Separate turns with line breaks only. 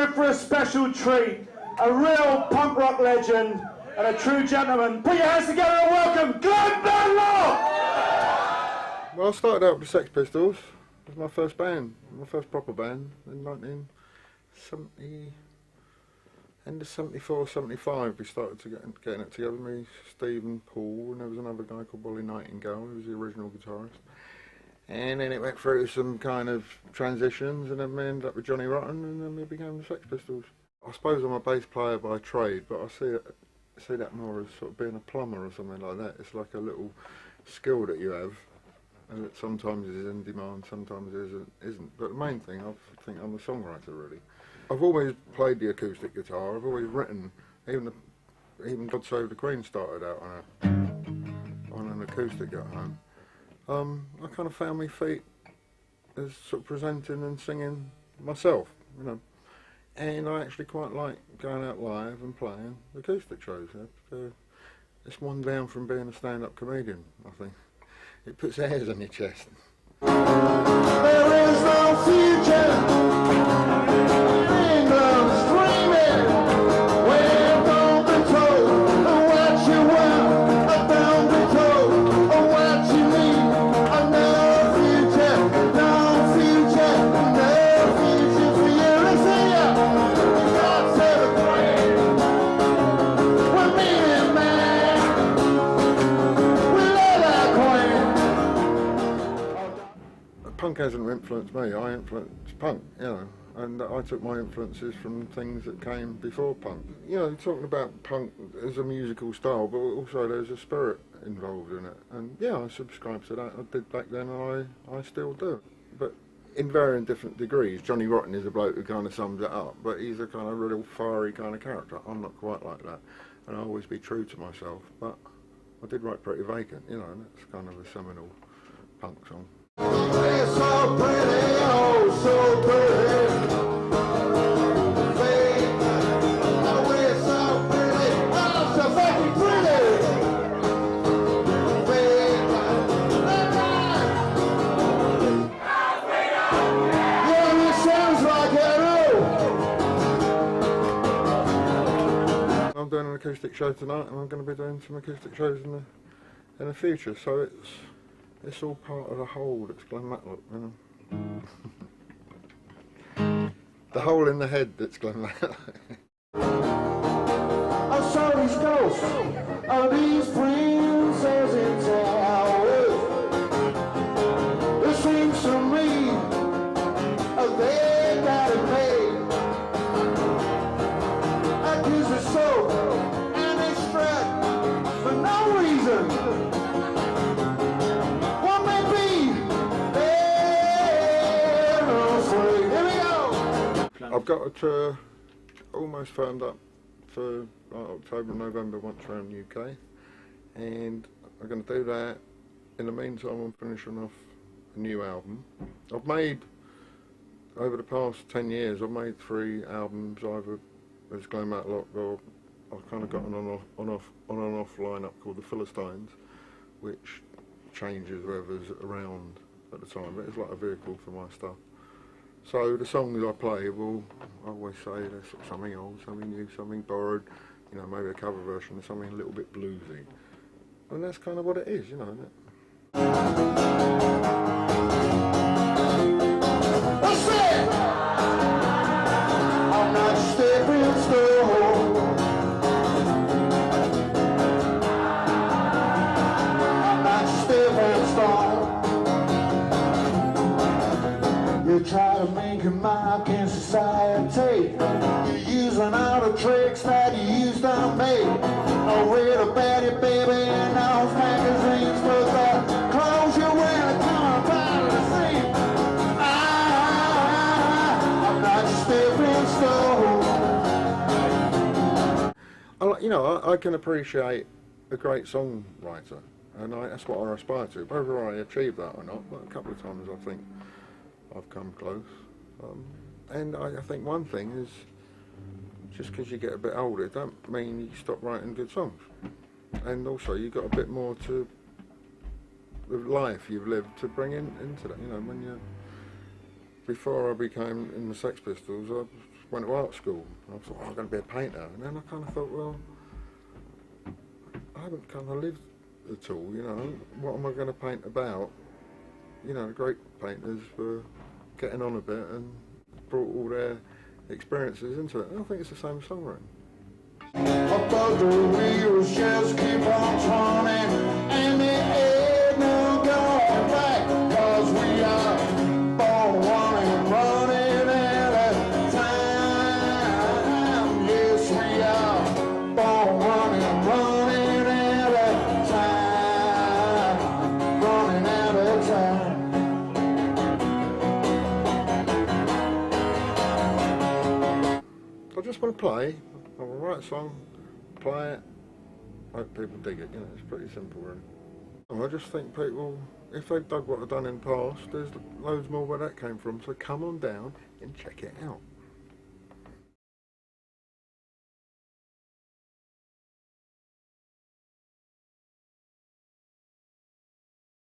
in for a special treat. A real punk rock legend and a true gentleman. Put your hands together and welcome Glen Matlock!
Well, I started out with the Sex Pistols. It was my first band, my first proper band in 1970, end of 74, 75. We started to getting it together, me, Steve and Paul, and there was another guy called Bolly Nightingale, who was the original guitarist. And then it went through some kind of transitions, and then we ended up with Johnny Rotten, and then we became the Sex Pistols. I suppose I'm a bass player by trade, but I see that more as sort of being a plumber or something like that. It's like a little skill that you have, and that sometimes is in demand, sometimes isn't. But the main thing, I think I'm a songwriter really. I've always played the acoustic guitar. I've always written. Even God Save the Queen started out on an acoustic at home. I kind of found my feet as sort of presenting and singing myself, you know. And I actually quite like going out live and playing acoustic shows. It's one down from being a stand-up comedian, I think. It puts hairs on your chest.
There is no future. England's dreaming. Well, don't be told what you want. Don't be told what you need. No future, no future, no future for you. Listen ya. God save the queen. We're meaning man. We love our queen.
Punk hasn't influenced me, I influenced punk, you know, and I took my influences from things that came before punk. You know, talking about punk as a musical style, but also there's a spirit involved in it, and yeah, I subscribe to that. I did back then, and I still do. But in varying different degrees. Johnny Rotten is a bloke who kind of sums it up, but he's a kind of real fiery kind of character. I'm not quite like that, and I always be true to myself, but I did write Pretty Vacant, you know, and that's kind of a seminal punk song.
It's so pretty, oh, so pretty. Oh, it's so pretty, oh, so fucking pretty. Yeah, it sounds like it.
I'm doing an acoustic show tonight, and I'm going to be doing some acoustic shows in the future, so it's all part of the whole that's Glen Matlock, you know. The hole in the head that's Glen Matlock.
I saw these ghosts of these princes in towers. It seems to me they got it made. I kiss it so, and they strut for no reason.
I've got a tour almost firmed up for October, November once around the UK, and I'm going to do that. In the meantime, I'm finishing off a new album. I've made, over the past 10 years, I've made 3 albums, either as Glen Matlock or I've kind of got an on and off lineup called The Philistines, which changes whoever's around at the time, but it's like a vehicle for my stuff. So the songs I play I always say there's something old, something new, something borrowed, you know, maybe a cover version of something a little bit bluesy. And that's kind of what it is, you know, isn't it?
I'm not stepping stone. I'm not stepping stone. You try to make a mark in society. You're using all the tricks that you used to make. I read about it, baby, in those magazines, but the clothes you wear come about the same. I'm not stepping stone.
You know, I can appreciate a great songwriter, and that's what I aspire to. Whether I achieve that or not, but a couple of times I think I've come close. And I think one thing is, just because you get a bit older, it don't mean you stop writing good songs. And also, you've got a bit more to the life you've lived to bring into that. You know, before I became in the Sex Pistols, went to art school. I thought, oh, I'm going to be a painter. And then I kind of thought, well, I haven't kind of lived at all, you know. What am I going to paint about? You know, the great painters were getting on a bit and brought all their experiences into it. And I think it's the same with songwriting.
But the wheels just keep on turning, and it ain't no going back, 'cause we are born running out of time. Yes, we are born running out of time, running out of time.
I just want to play. I will write a song, play it, hope people dig it, you know, it's pretty simple really. I just think people, if they've dug what I've done in the past, there's loads more where that came from, so come on down and check it out.